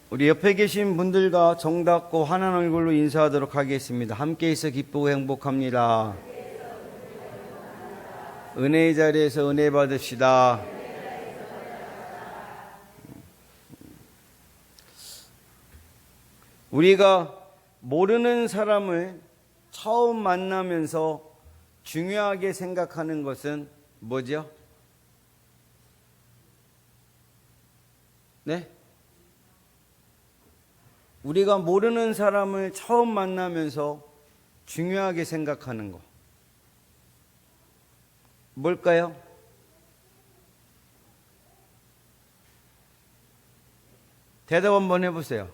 우리 옆에 계신 분들과 정답고 환한 얼굴로 인사하도록 하겠습니다. 함께 있어 기쁘고 행복합니다. 은혜의 자리에서 은혜 받읍시다. 우리가 모르는 사람을 처음 만나면서 중요하게 생각하는 것은 뭐죠? 네? 우리가 모르는 사람을 처음 만나면서 중요하게 생각하는 거. 뭘까요? 대답 한번 해보세요.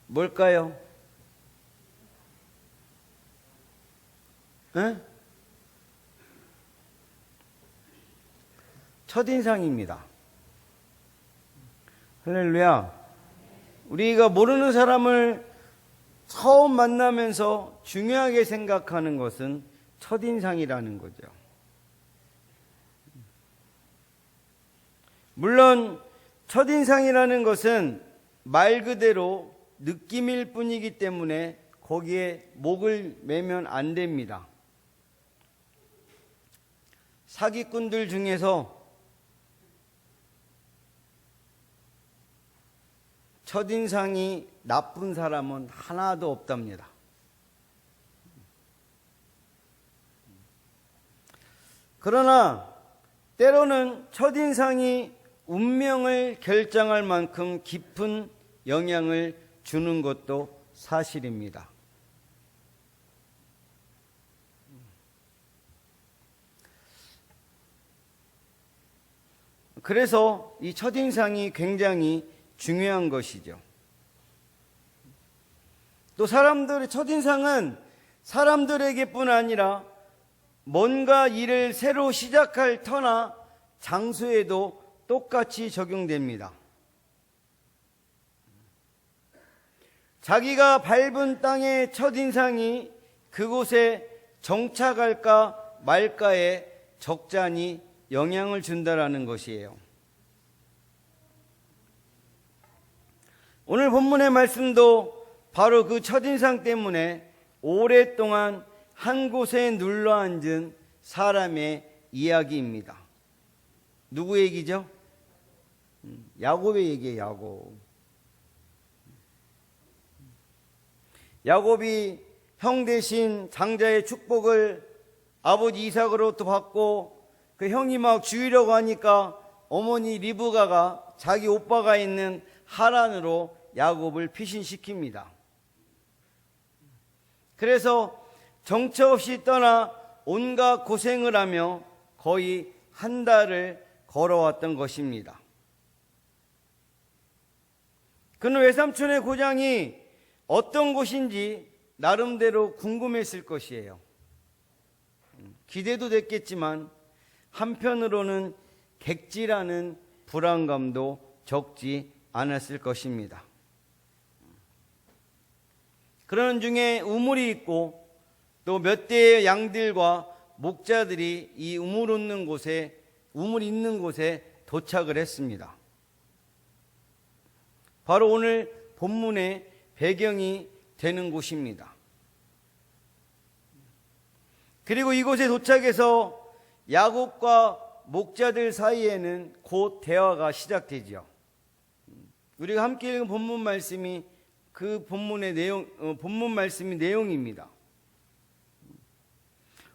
뭘까요? 에? 첫인상입니다. 할렐루야. 우리가 모르는 사람을 처음 만나면서 중요하게 생각하는 것은 첫인상이라는 거죠. 물론 첫인상이라는 것은 말 그대로 느낌일 뿐이기 때문에 거기에 목을 매면 안 됩니다. 사기꾼들 중에서 첫인상이 나쁜 사람은 하나도 없답니다. 그러나 때로는 첫인상이 운명을 결정할 만큼 깊은 영향을 주는 것도 사실입니다. 그래서 이 첫인상이 굉장히 중요한 것이죠. 또 사람들의 첫인상은 사람들에게뿐 아니라 뭔가 일을 새로 시작할 터나 장소에도 똑같이 적용됩니다. 자기가 밟은 땅의 첫인상이 그곳에 정착할까 말까에 적잖이 영향을 준다라는 것이에요. 오늘 본문의 말씀도 바로 그 첫인상 때문에 오랫동안 한 곳에 눌러앉은 사람의 이야기입니다. 누구 얘기죠? 야곱의 얘기예요. 야곱. 야곱이 형 대신 장자의 축복을 아버지 이삭으로부터 받고 그 형이 막 죽이려고 하니까 어머니 리브가가 자기 오빠가 있는 하란으로 야곱을 피신시킵니다. 그래서 정처 없이 떠나 온갖 고생을 하며 거의 한 달을 걸어왔던 것입니다. 그는 외삼촌의 고장이 어떤 곳인지 나름대로 궁금했을 것이에요. 기대도 됐겠지만 한편으로는 객지라는 불안감도 적지 않았을 것입니다. 그러는 중에 우물이 있고 또 몇 대의 양들과 목자들이 이 우물 있는 곳에 도착을 했습니다. 바로 오늘 본문의 배경이 되는 곳입니다. 그리고 이곳에 도착해서 야곱과 목자들 사이에는 곧 대화가 시작되죠. 우리가 함께 읽은 본문 말씀이 그 본문 말씀의 내용입니다.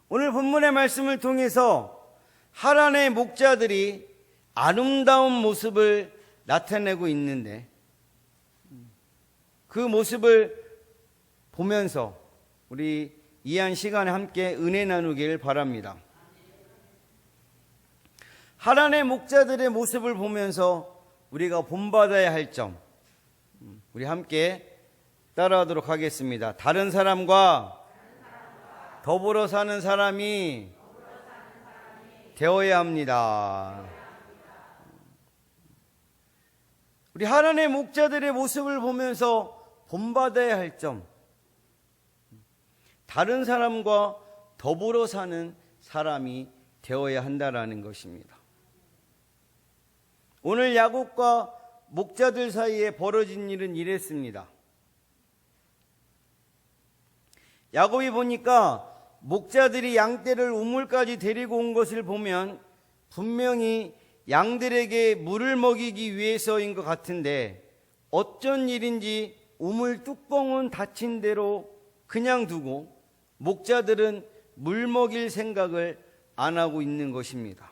오늘 본문의 말씀을 통해서 하란의 목자들이 아름다운 모습을 나타내고 있는데 그 모습을 보면서 우리 이 한 시간에 함께 은혜 나누길 바랍니다. 하란의 목자들의 모습을 보면서 우리가 본받아야 할 점, 우리 함께 따라하도록 하겠습니다. 다른 사람과 더불어 사는 사람이 되어야 합니다. 우리 하란의 목자들의 모습을 보면서 본받아야 할 점, 다른 사람과 더불어 사는 사람이 되어야 한다라는 것입니다. 오늘 야곱과 목자들 사이에 벌어진 일은 이랬습니다. 야곱이 보니까 목자들이 양떼를 우물까지 데리고 온 것을 보면 분명히 양들에게 물을 먹이기 위해서인 것 같은데 어쩐 일인지 우물 뚜껑은 닫힌 대로 그냥 두고 목자들은 물 먹일 생각을 안 하고 있는 것입니다.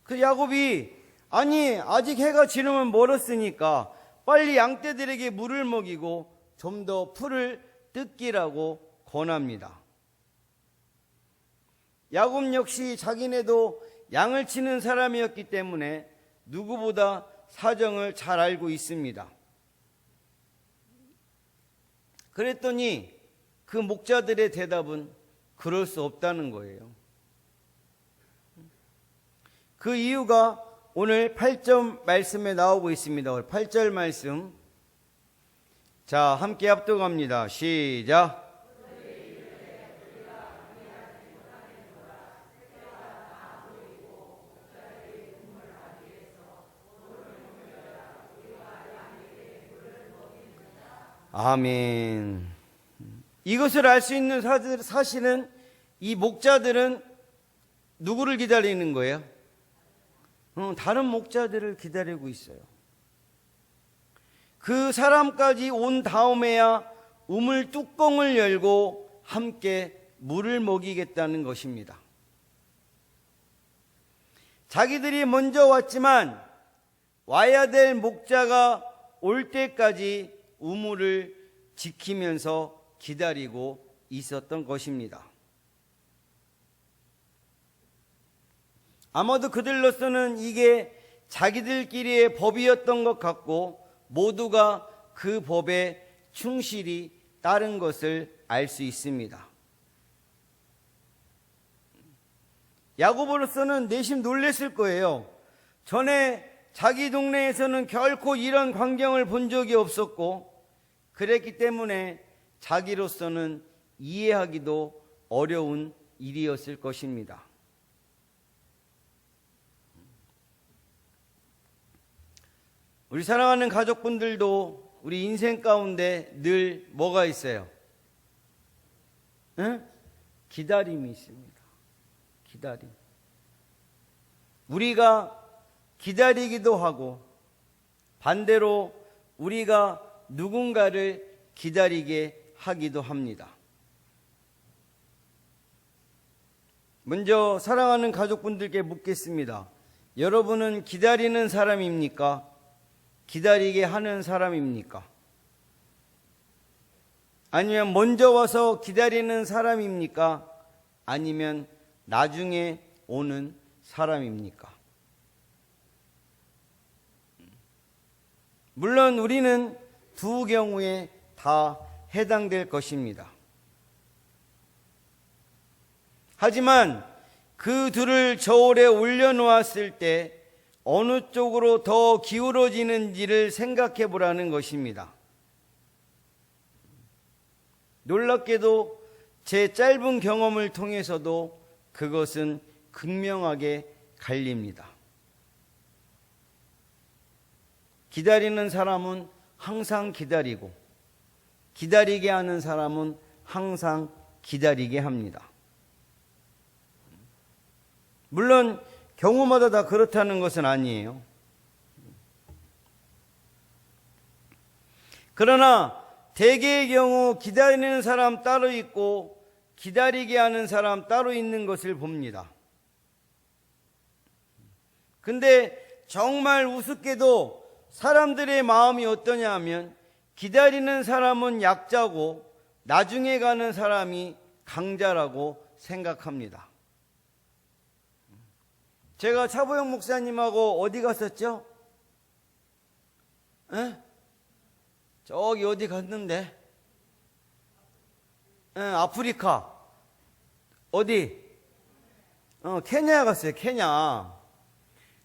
그 야곱이 아니 아직 해가 지르면 멀었으니까 빨리 양떼들에게 물을 먹이고 좀 더 풀을 뜯기라고 권합니다. 야곱 역시 자기네도 양을 치는 사람이었기 때문에 누구보다 사정을 잘 알고 있습니다. 그랬더니 그 목자들의 대답은 그럴 수 없다는 거예요. 그 이유가 오늘 8절 말씀에 나오고 있습니다. 8절 말씀. 자, 함께 합독합니다. 시작. 아멘. 이것을 알 수 있는 사실은 이 목자들은 누구를 기다리는 거예요? 다른 목자들을 기다리고 있어요. 그 사람까지 온 다음에야 우물 뚜껑을 열고 함께 물을 먹이겠다는 것입니다. 자기들이 먼저 왔지만 와야 될 목자가 올 때까지 우물을 지키면서 기다리고 있었던 것입니다. 아마도 그들로서는 이게 자기들끼리의 법이었던 것 같고 모두가 그 법에 충실히 따른 것을 알 수 있습니다. 야고보로서는 내심 놀랬을 거예요. 전에 자기 동네에서는 결코 이런 광경을 본 적이 없었고 그랬기 때문에 자기로서는 이해하기도 어려운 일이었을 것입니다. 우리 사랑하는 가족분들도 우리 인생 가운데 늘 뭐가 있어요? 응? 기다림이 있습니다. 기다림. 우리가 기다리기도 하고 반대로 우리가 누군가를 기다리게 하기도 합니다. 먼저 사랑하는 가족분들께 묻겠습니다. 여러분은 기다리는 사람입니까? 기다리게 하는 사람입니까? 아니면 먼저 와서 기다리는 사람입니까? 아니면 나중에 오는 사람입니까? 물론 우리는 두 경우에 다 해당될 것입니다. 하지만 그 둘을 저울에 올려놓았을 때 어느 쪽으로 더 기울어지는지를 생각해 보라는 것입니다. 놀랍게도 제 짧은 경험을 통해서도 그것은 극명하게 갈립니다. 기다리는 사람은 항상 기다리고 기다리게 하는 사람은 항상 기다리게 합니다. 물론 경우마다 다 그렇다는 것은 아니에요. 그러나 대개의 경우 기다리는 사람 따로 있고 기다리게 하는 사람 따로 있는 것을 봅니다. 근데 정말 우습게도 사람들의 마음이 어떠냐 하면 기다리는 사람은 약자고 나중에 가는 사람이 강자라고 생각합니다. 제가 차보영 목사님하고 어디 갔었죠? 에? 저기 어디 갔는데? 아프리카. 어디? 케냐에 갔어요.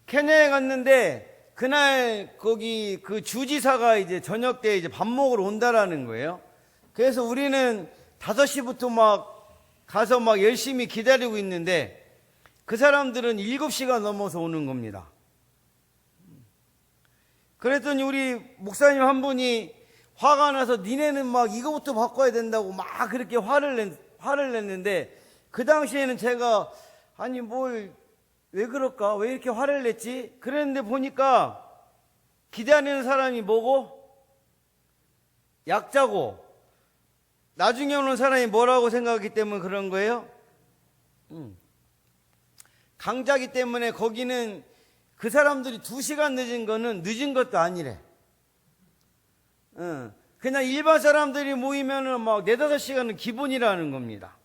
케냐에 갔는데 그날 거기 그 주지사가 이제 저녁 때 이제 밥 먹으러 온다라는 거예요. 그래서 우리는 5시부터 막 가서 막 열심히 기다리고 있는데 그 사람들은 7시가 넘어서 오는 겁니다. 그랬더니 우리 목사님 한 분이 화가 나서 니네는 막 이거부터 바꿔야 된다고 막 그렇게 화를 냈는데, 그 당시에는 제가 아니 왜 그럴까? 왜 이렇게 화를 냈지? 그랬는데 보니까 기다리는 사람이 뭐고? 약자고, 나중에 오는 사람이 뭐라고 생각하기 때문에 그런 거예요? 강자기 때문에 거기는 그 사람들이 2시간 늦은 거는 늦은 것도 아니래. 그냥 일반 사람들이 모이면은 막 4-5시간은 기본이라는 겁니다.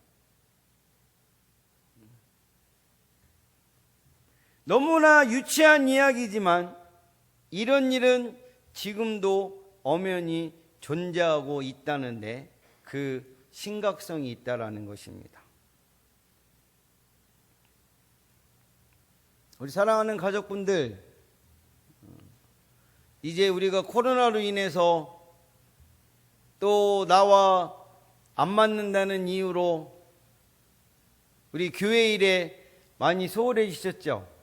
너무나 유치한 이야기지만 이런 일은 지금도 엄연히 존재하고 있다는데 그 심각성이 있다라는 것입니다. 우리 사랑하는 가족분들, 이제 우리가 코로나로 인해서 또 나와 안 맞는다는 이유로 우리 교회 일에 많이 소홀해지셨죠?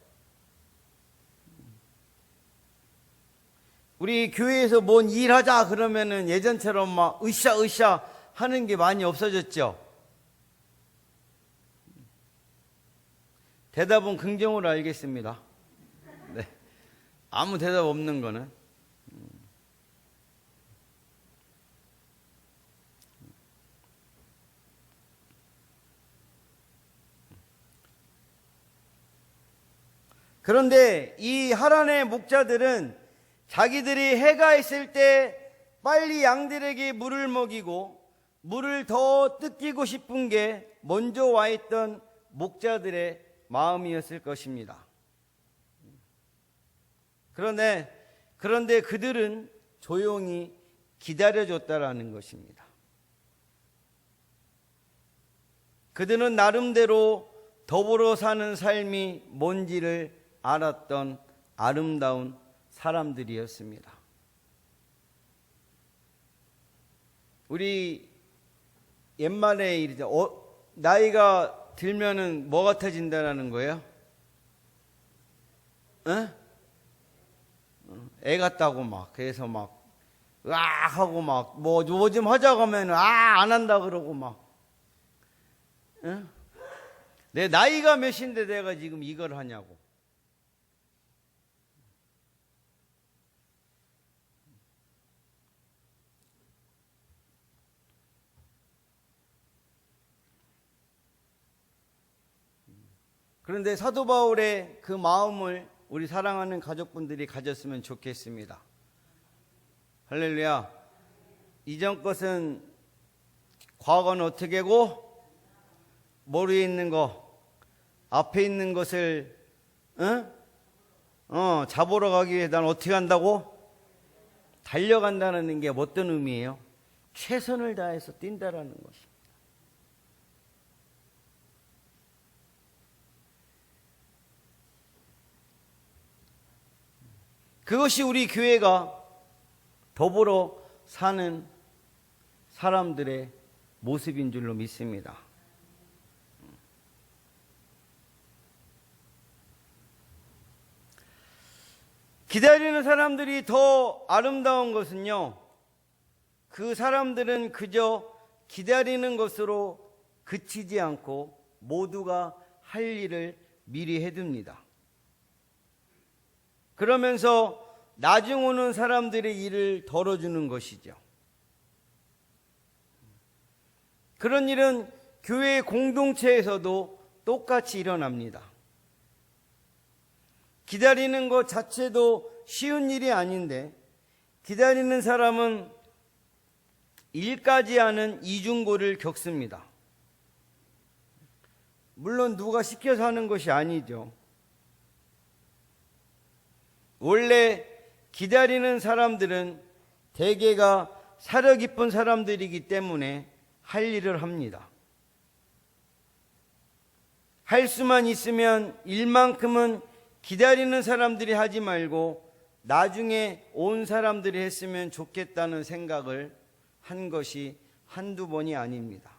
우리 교회에서 뭔 일하자 그러면은 예전처럼 막 으쌰 하는 게 많이 없어졌죠? 대답은 긍정으로 알겠습니다. 네. 아무 대답 없는 거는. 그런데 이 하란의 목자들은 자기들이 해가 있을 때 빨리 양들에게 물을 먹이고 물을 더 뜯기고 싶은 게 먼저 와 있던 목자들의 마음이었을 것입니다. 그런데 그들은 조용히 기다려줬다라는 것입니다. 그들은 나름대로 더불어 사는 삶이 뭔지를 알았던 아름다운 사람들이었습니다. 우리 옛말에 이르죠. 나이가 들면은 뭐 같아진다라는 거예요? 애 같다고 막, 그래서 막, 으악 하고 막, 뭐 좀 하자고 하면은, 안 한다 그러고 막. 내 나이가 몇인데 내가 지금 이걸 하냐고. 그런데 사도 바울의 그 마음을 우리 사랑하는 가족분들이 가졌으면 좋겠습니다. 할렐루야. 이전 것은 과거는 어떻게 하고 머리에 있는 거, 앞에 있는 것을 잡으러 가기 위해 난 어떻게 한다고? 달려간다는 게 어떤 의미예요? 최선을 다해서 뛴다라는 것입니다. 그것이 우리 교회가 더불어 사는 사람들의 모습인 줄로 믿습니다. 기다리는 사람들이 더 아름다운 것은요, 그 사람들은 그저 기다리는 것으로 그치지 않고 모두가 할 일을 미리 해둡니다. 그러면서 나중 오는 사람들의 일을 덜어주는 것이죠. 그런 일은 교회 공동체에서도 똑같이 일어납니다. 기다리는 것 자체도 쉬운 일이 아닌데 기다리는 사람은 일까지 하는 이중고를 겪습니다. 물론 누가 시켜서 하는 것이 아니죠. 원래 기다리는 사람들은 대개가 사려 깊은 사람들이기 때문에 할 일을 합니다. 할 수만 있으면 일만큼은 기다리는 사람들이 하지 말고 나중에 온 사람들이 했으면 좋겠다는 생각을 한 것이 한두 번이 아닙니다.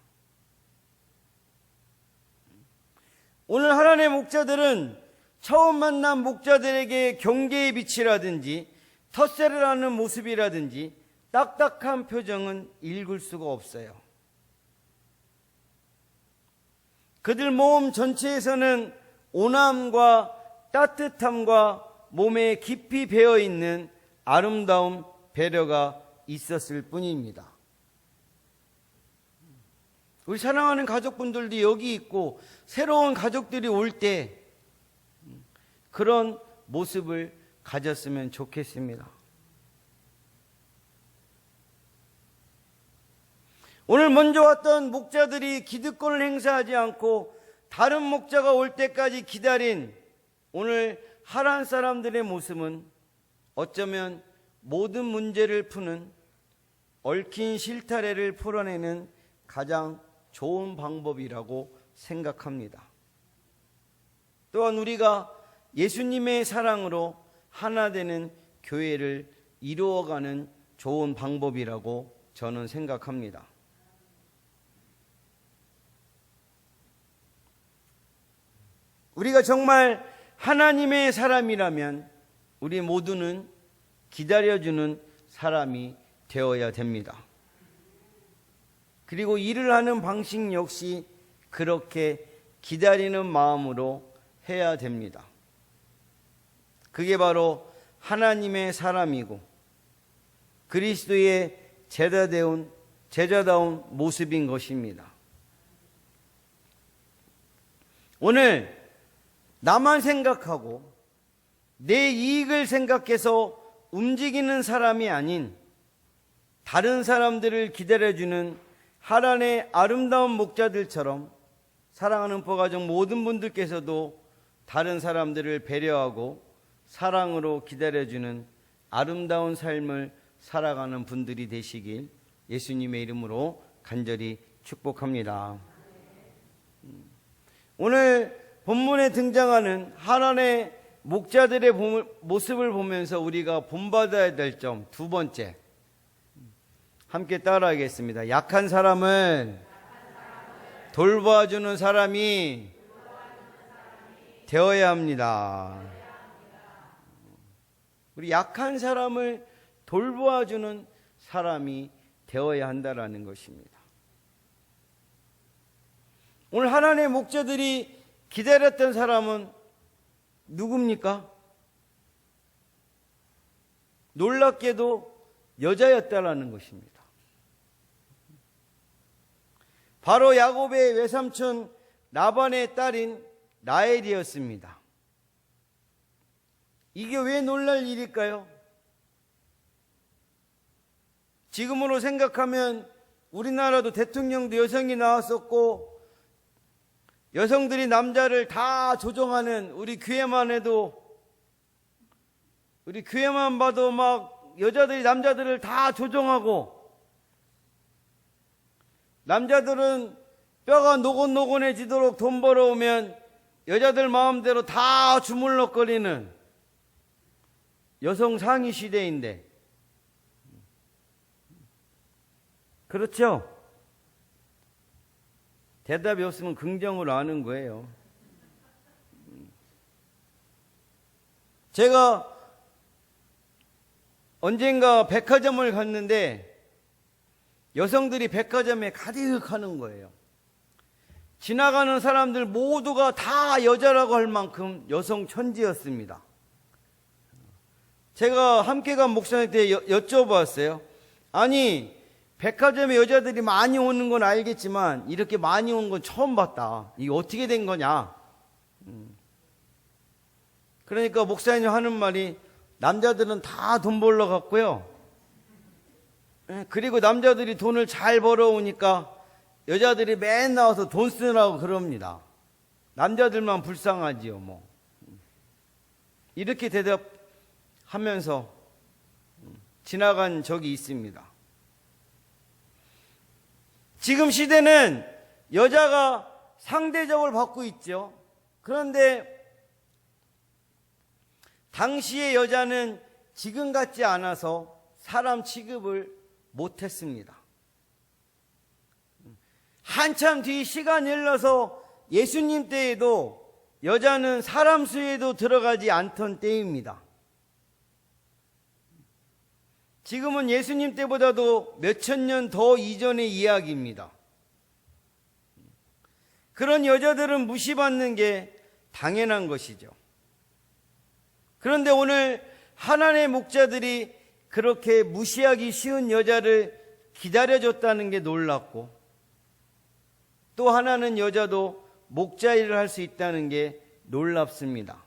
오늘 하나님의 목자들은 처음 만난 목자들에게 경계의 빛이라든지 텃세를 하는 모습이라든지 딱딱한 표정은 읽을 수가 없어요. 그들 몸 전체에서는 온함과 따뜻함과 몸에 깊이 배어있는 아름다운 배려가 있었을 뿐입니다. 우리 사랑하는 가족분들도 여기 있고 새로운 가족들이 올 때 그런 모습을 가졌으면 좋겠습니다. 오늘 먼저 왔던 목자들이 기득권을 행사하지 않고 다른 목자가 올 때까지 기다린 오늘 하란 사람들의 모습은 어쩌면 모든 문제를 푸는 얽힌 실타래를 풀어내는 가장 좋은 방법이라고 생각합니다. 또한 우리가 예수님의 사랑으로 하나 되는 교회를 이루어가는 좋은 방법이라고 저는 생각합니다. 우리가 정말 하나님의 사람이라면 우리 모두는 기다려주는 사람이 되어야 됩니다. 그리고 일을 하는 방식 역시 그렇게 기다리는 마음으로 해야 됩니다. 그게 바로 하나님의 사람이고 그리스도의 제자다운 모습인 것입니다. 오늘 나만 생각하고 내 이익을 생각해서 움직이는 사람이 아닌 다른 사람들을 기다려주는 하란의 아름다운 목자들처럼 사랑하는 포가족 모든 분들께서도 다른 사람들을 배려하고 사랑으로 기다려주는 아름다운 삶을 살아가는 분들이 되시길 예수님의 이름으로 간절히 축복합니다. 오늘 본문에 등장하는 하란의 목자들의 모습을 보면서 우리가 본받아야 될 점 두 번째, 함께 따라하겠습니다. 약한 사람을 돌봐주는 사람이 되어야 합니다. 우리 약한 사람을 돌봐주는 사람이 되어야 한다라는 것입니다. 오늘 하나님의 목자들이 기다렸던 사람은 누굽니까? 놀랍게도 여자였다라는 것입니다. 바로 야곱의 외삼촌 라반의 딸인 라헬이었습니다. 이게 왜 놀랄 일일까요? 지금으로 생각하면 우리나라도 대통령도 여성이 나왔었고 여성들이 남자를 다 조종하는 우리 교회만 해도 우리 교회만 봐도 막 여자들이 남자들을 다 조종하고 남자들은 뼈가 노곤노곤해지도록 돈 벌어오면 여자들 마음대로 다 주물럭거리는 여성 상위 시대인데 그렇죠? 대답이 없으면 긍정으로 아는 거예요. 제가 언젠가 백화점을 갔는데 여성들이 백화점에 가득하는 거예요. 지나가는 사람들 모두가 다 여자라고 할 만큼 여성 천지였습니다. 제가 함께 간 목사님한테 여쭤봤어요. 아니 백화점에 여자들이 많이 오는 건 알겠지만 이렇게 많이 온 건 처음 봤다. 이게 어떻게 된 거냐? 그러니까 목사님 하는 말이 남자들은 다 돈 벌러 갔고요. 그리고 남자들이 돈을 잘 벌어오니까 여자들이 맨 나와서 돈 쓰라고 그럽니다. 남자들만 불쌍하지요, 뭐. 이렇게 대답하면서 지나간 적이 있습니다. 지금 시대는 여자가 상대적으로 받고 있죠. 그런데 당시의 여자는 지금 같지 않아서 사람 취급을 못했습니다. 한참 뒤 시간이 흘러서 예수님 때에도 여자는 사람 수에도 들어가지 않던 때입니다. 지금은 예수님 때보다도 몇천 년 더 이전의 이야기입니다. 그런 여자들은 무시받는 게 당연한 것이죠. 그런데 오늘 하나님의 목자들이 그렇게 무시하기 쉬운 여자를 기다려줬다는 게 놀랍고, 또 하나는 여자도 목자 일을 할 수 있다는 게 놀랍습니다.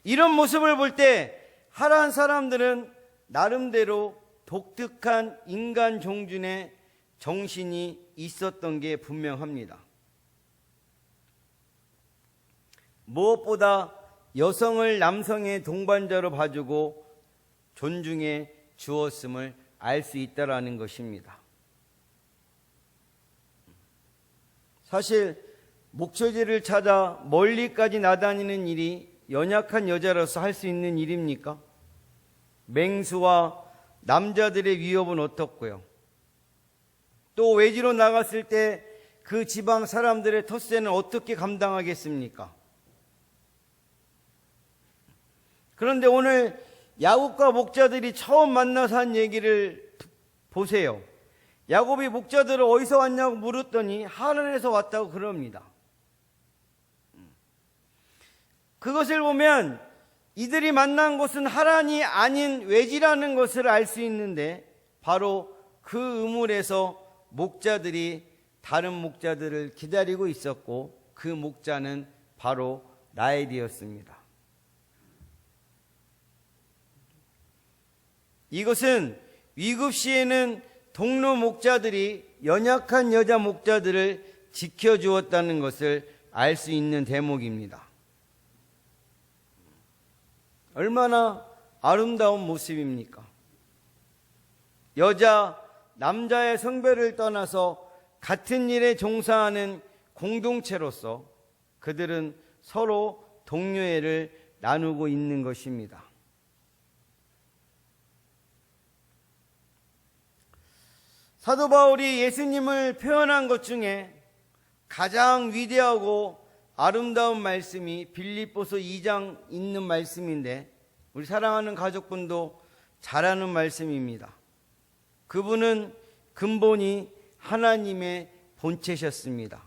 이런 모습을 볼 때 하나님 사람들은 나름대로 독특한 인간 종준의 정신이 있었던 게 분명합니다. 무엇보다 여성을 남성의 동반자로 봐주고 존중해 주었음을 알 수 있다라는 것입니다. 사실 목초지를 찾아 멀리까지 나다니는 일이 연약한 여자로서 할 수 있는 일입니까? 맹수와 남자들의 위협은 어떻고요? 또 외지로 나갔을 때 그 지방 사람들의 텃세는 어떻게 감당하겠습니까? 그런데 오늘 야곱과 목자들이 처음 만나서 한 얘기를 보세요. 야곱이 목자들을 어디서 왔냐고 물었더니 하란에서 왔다고 그럽니다. 그것을 보면 이들이 만난 곳은 하란이 아닌 외지라는 것을 알 수 있는데, 바로 그 우물에서 목자들이 다른 목자들을 기다리고 있었고, 그 목자는 바로 라헬이었습니다. 이것은 위급 시에는 동료 목자들이 연약한 여자 목자들을 지켜주었다는 것을 알 수 있는 대목입니다. 얼마나 아름다운 모습입니까? 여자, 남자의 성별을 떠나서 같은 일에 종사하는 공동체로서 그들은 서로 동료애를 나누고 있는 것입니다. 사도 바울이 예수님을 표현한 것 중에 가장 위대하고 아름다운 말씀이 빌립보서 2장 있는 말씀인데, 우리 사랑하는 가족분도 잘 아는 말씀입니다. 그분은 근본이 하나님의 본체셨습니다.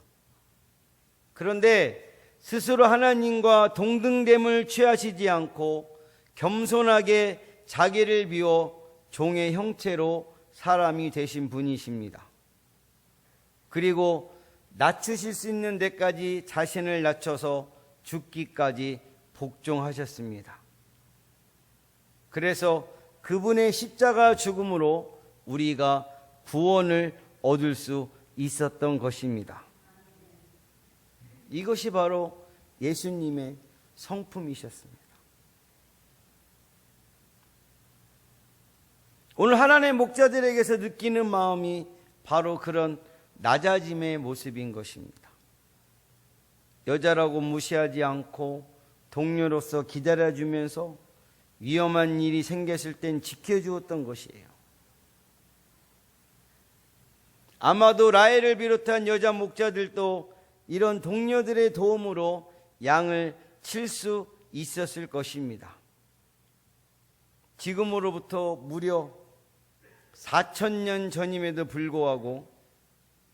그런데 스스로 하나님과 동등됨을 취하시지 않고 겸손하게 자기를 비워 종의 형체로 사람이 되신 분이십니다. 그리고 낮추실 수 있는 데까지 자신을 낮춰서 죽기까지 복종하셨습니다. 그래서 그분의 십자가 죽음으로 우리가 구원을 얻을 수 있었던 것입니다. 이것이 바로 예수님의 성품이셨습니다. 오늘 하나님의 목자들에게서 느끼는 마음이 바로 그런 낮아짐의 모습인 것입니다. 여자라고 무시하지 않고 동료로서 기다려주면서 위험한 일이 생겼을 땐 지켜주었던 것이에요. 아마도 라헬을 비롯한 여자 목자들도 이런 동료들의 도움으로 양을 칠 수 있었을 것입니다. 지금으로부터 무려 4,000년 전임에도 불구하고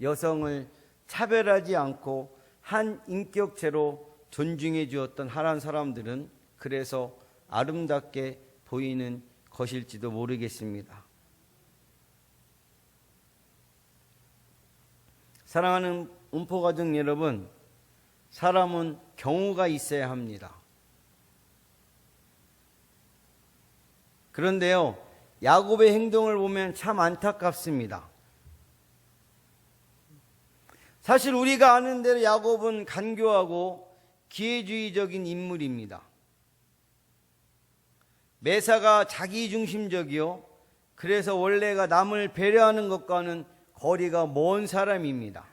여성을 차별하지 않고 한 인격체로 존중해 주었던 하나님 사람들은 그래서 아름답게 보이는 것일지도 모르겠습니다. 사랑하는 음포가족 여러분, 사람은 경우가 있어야 합니다. 그런데요, 야곱의 행동을 보면 참 안타깝습니다. 사실 우리가 아는 대로 야곱은 간교하고 기회주의적인 인물입니다. 매사가 자기중심적이요, 그래서 원래가 남을 배려하는 것과는 거리가 먼 사람입니다.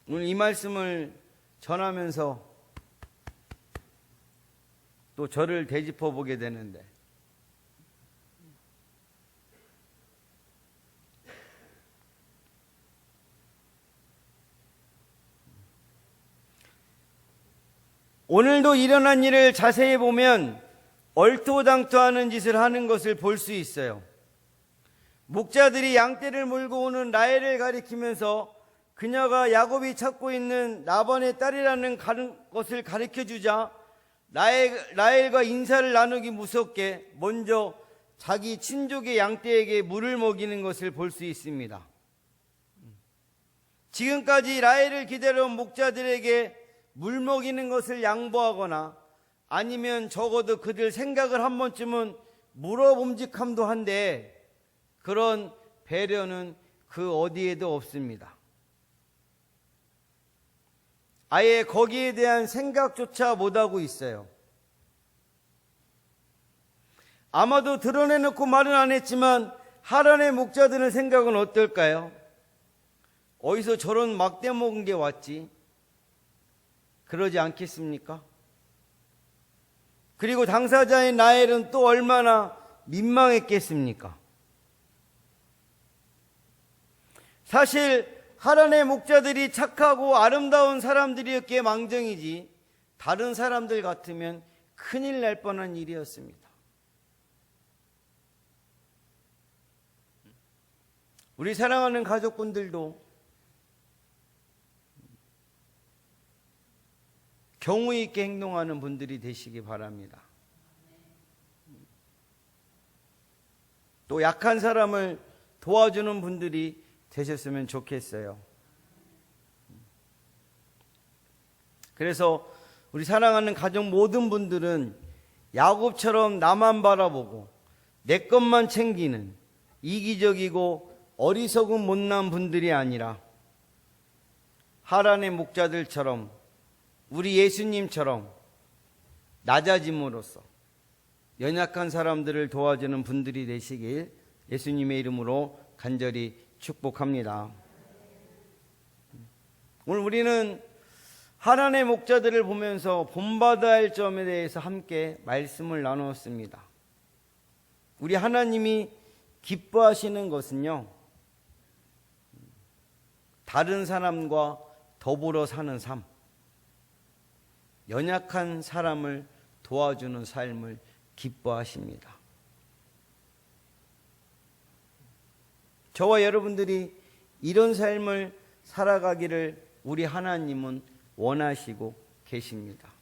오늘 이 말씀을 전하면서 또 저를 되짚어 보게 되는데, 오늘도 일어난 일을 자세히 보면 얼토당토하는 짓을 하는 것을 볼 수 있어요. 목자들이 양떼를 몰고 오는 라헬을 가리키면서 그녀가 야곱이 찾고 있는 라반의 딸이라는 것을 가르쳐주자 라헬과 인사를 나누기 무섭게 먼저 자기 친족의 양떼에게 물을 먹이는 것을 볼 수 있습니다. 지금까지 라헬을 기다려온 목자들에게 물 먹이는 것을 양보하거나 아니면 적어도 그들 생각을 한 번쯤은 물어봄직함도 한데 그런 배려는 그 어디에도 없습니다. 아예 거기에 대한 생각조차 못하고 있어요. 아마도 드러내놓고 말은 안 했지만 하란의 목자들의 생각은 어떨까요? 어디서 저런 막대 먹은 게 왔지? 그러지 않겠습니까? 그리고 당사자인 라헬은 또 얼마나 민망했겠습니까? 사실 하란의 목자들이 착하고 아름다운 사람들이었기에 망정이지 다른 사람들 같으면 큰일 날 뻔한 일이었습니다. 우리 사랑하는 가족분들도 경우 있게 행동하는 분들이 되시기 바랍니다. 또 약한 사람을 도와주는 분들이 되셨으면 좋겠어요. 그래서 우리 사랑하는 가족 모든 분들은 야곱처럼 나만 바라보고 내 것만 챙기는 이기적이고 어리석은 못난 분들이 아니라 하란의 목자들처럼 우리 예수님처럼 낮아짐으로써 연약한 사람들을 도와주는 분들이 되시길 예수님의 이름으로 간절히 축복합니다. 오늘 우리는 하란의 목자들을 보면서 본받아야 할 점에 대해서 함께 말씀을 나누었습니다. 우리 하나님이 기뻐하시는 것은요, 다른 사람과 더불어 사는 삶, 연약한 사람을 도와주는 삶을 기뻐하십니다. 저와 여러분들이 이런 삶을 살아가기를 우리 하나님은 원하시고 계십니다.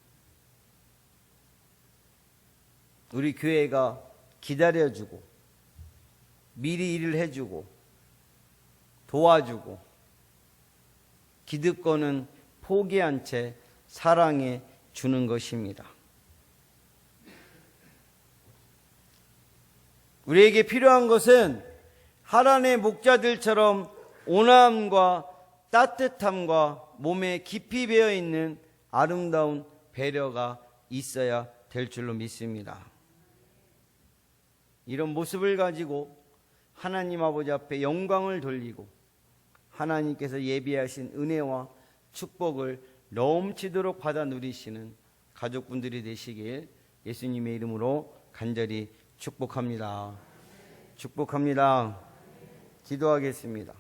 우리 교회가 기다려주고 미리 일을 해주고 도와주고 기득권은 포기한 채 사랑해 주는 것입니다. 우리에게 필요한 것은 하란의 목자들처럼 온화함과 따뜻함과 몸에 깊이 배어 있는 아름다운 배려가 있어야 될 줄로 믿습니다. 이런 모습을 가지고 하나님 아버지 앞에 영광을 돌리고 하나님께서 예비하신 은혜와 축복을 넘치도록 받아 누리시는 가족분들이 되시길 예수님의 이름으로 간절히 축복합니다. 축복합니다. 기도하겠습니다.